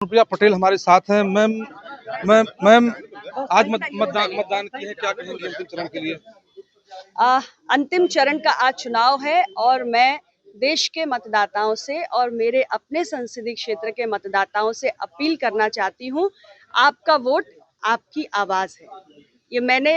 अनुप्रिया पटेल हमारे साथ हैं। मैम आज मतदान की है, क्या कहेंगे अंतिम चरण के लिए? अंतिम चरण का आज चुनाव है और मैं देश के मतदाताओं से और मेरे अपने संसदीय क्षेत्र के मतदाताओं से अपील करना चाहती हूँ, आपका वोट आपकी आवाज है। ये मैंने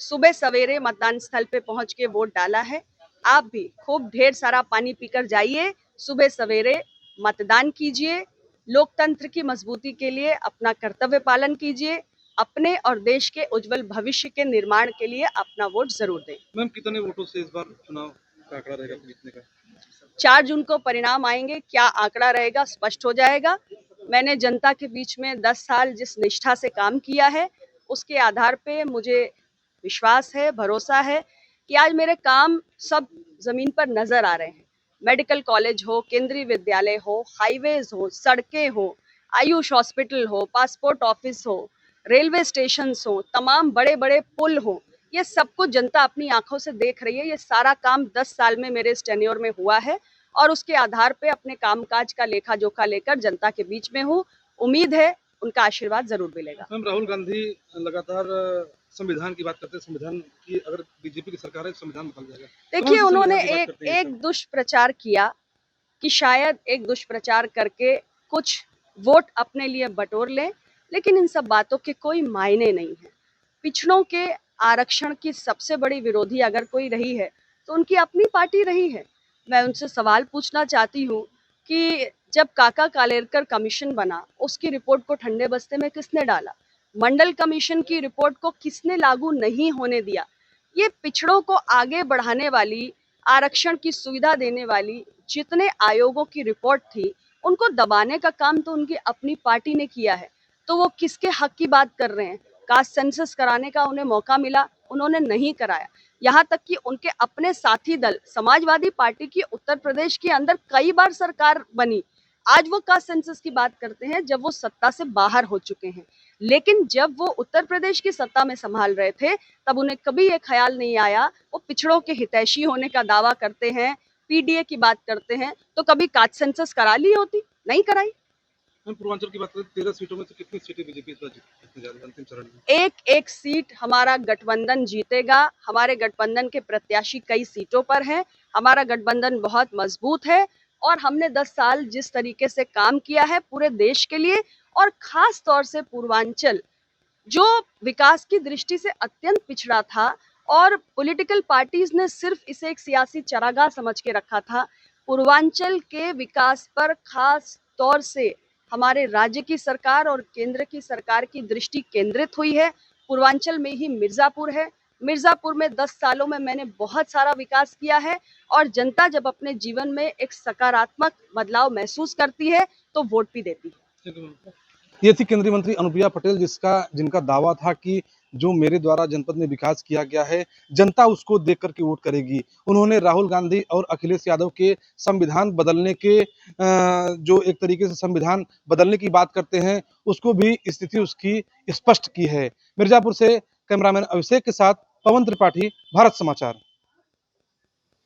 सुबह सवेरे मतदान स्थल पे पहुंच के वोट डाला है। आप भी खूब ढेर सारा पानी पीकर जाइए, सुबह सवेरे मतदान कीजिए, लोकतंत्र की मजबूती के लिए अपना कर्तव्य पालन कीजिए, अपने और देश के उज्जवल भविष्य के निर्माण के लिए अपना वोट जरूर दें। मैम कितने वोटों से इस बार चुनाव का आंकड़ा रहेगा जीतने का? 4 जून को परिणाम आएंगे, क्या आंकड़ा रहेगा स्पष्ट हो जाएगा। मैंने जनता के बीच में 10 साल जिस निष्ठा से काम किया है, उसके आधार पे मुझे विश्वास है, भरोसा है कि आज मेरे काम सब जमीन पर नजर आ रहे हैं। मेडिकल कॉलेज हो, केंद्रीय विद्यालय हो, हाईवेज हो, सड़कें हो, आयुष हॉस्पिटल हो, पासपोर्ट ऑफिस हो, रेलवे स्टेशन हो, तमाम बड़े बड़े पुल हो, ये सब कुछ जनता अपनी आंखों से देख रही है। ये सारा काम 10 साल में मेरे इस टेन्योर में हुआ है और उसके आधार पे अपने कामकाज का लेखा जोखा लेकर जनता के बीच में हूँ। उम्मीद है उनका आशीर्वाद जरूर मिलेगा। मैम राहुल गांधी लगातार संविधान की बात करते हैं, संविधान की अगर बीजेपी की सरकार है संविधान बदल जाएगा। देखिए, उन्होंने एक दुष्प्रचार किया कि शायद एक दुष्प्रचार करके कुछ वोट अपने लिए बटोर लें, लेकिन इन सब बातों के कोई मायने नहीं है। पिछड़ों के आरक्षण की सबसे बड़ी विरोधी अगर कोई रही है तो उनकी अपनी पार्टी रही है। मैं उनसे सवाल पूछना चाहती हूँ कि जब काका कालेलकर कमीशन बना, उसकी रिपोर्ट को ठंडे बस्ते में किसने डाला? मंडल कमीशन की रिपोर्ट को किसने लागू नहीं होने दिया? ये पिछड़ों को आगे बढ़ाने वाली, आरक्षण की सुविधा देने वाली जितने आयोगों की रिपोर्ट थी, उनको दबाने का काम तो उनकी अपनी पार्टी ने किया है। तो वो किसके हक की बात कर रहे हैं? कास्ट सेंसस कराने का उन्हें मौका मिला, उन्होंने नहीं कराया। यहाँ तक कि उनके अपने साथी दल समाजवादी पार्टी की उत्तर प्रदेश के अंदर कई बार सरकार बनी, आज वो कास्ट सेंसस की बात करते हैं जब वो सत्ता से बाहर हो चुके हैं। लेकिन जब वो उत्तर प्रदेश की सत्ता में संभाल रहे थे, तब उन्हें कभी ये ख्याल नहीं आया। वो पिछड़ों के हितैषी होने का दावा करते हैं, पीडीए की बात करते हैं, तो कभी कास्ट सेंसस करा ली होती? नहीं कराई। पूर्वांचल की बात करें, 13 सीटों में से कितनी सीटें बीजेपी इस बार जीतने जा रही है अंतिम चरण में? एक एक सीट हमारा गठबंधन जीतेगा। हमारे गठबंधन के प्रत्याशी कई सीटों पर हैं। हमारा गठबंधन बहुत मजबूत है और हमने 10 साल जिस तरीके से काम किया है पूरे देश के लिए और खास तौर से पूर्वांचल, जो विकास की दृष्टि से अत्यंत पिछड़ा था और पॉलिटिकल पार्टीज ने सिर्फ इसे एक सियासी चरागाह समझ के रखा था, पूर्वांचल के विकास पर खास तौर से हमारे राज्य की सरकार और केंद्र की सरकार की दृष्टि केंद्रित हुई है। पूर्वांचल में ही मिर्जापुर है। मिर्जापुर में 10 सालों में मैंने बहुत सारा विकास किया है और जनता जब अपने जीवन में एक सकारात्मक बदलाव महसूस करती है तो वोट भी देती है। ये थी केंद्रीय मंत्री अनुप्रिया पटेल, जिनका दावा था कि जो मेरे द्वारा जनपद में विकास किया गया है, जनता उसको देख करके वोट करेगी। उन्होंने राहुल गांधी और अखिलेश यादव के संविधान बदलने के जो एक तरीके से संविधान बदलने की बात करते हैं, उसको भी स्थिति उसकी स्पष्ट की है। मिर्जापुर से कैमरामैन अभिषेक के साथ पवन त्रिपाठी, भारत समाचार।